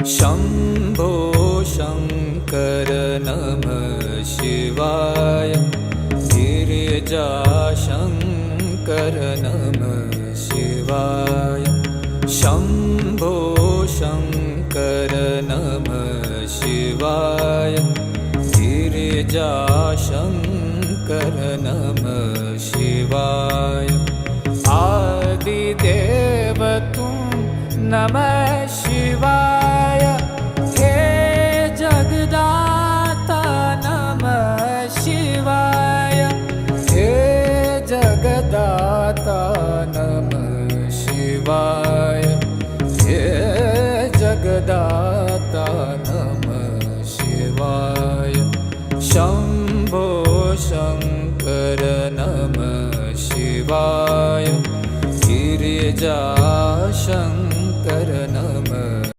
शम्भो शङ्कर नमः शिवाय। गिरिजाशङ्कर नमः शिवाय। शम्भो शङ्कर नमः शिवाय। गिरिजाशङ्कर नमः शिवाय। आदिदेव तुम नमः शिवाय।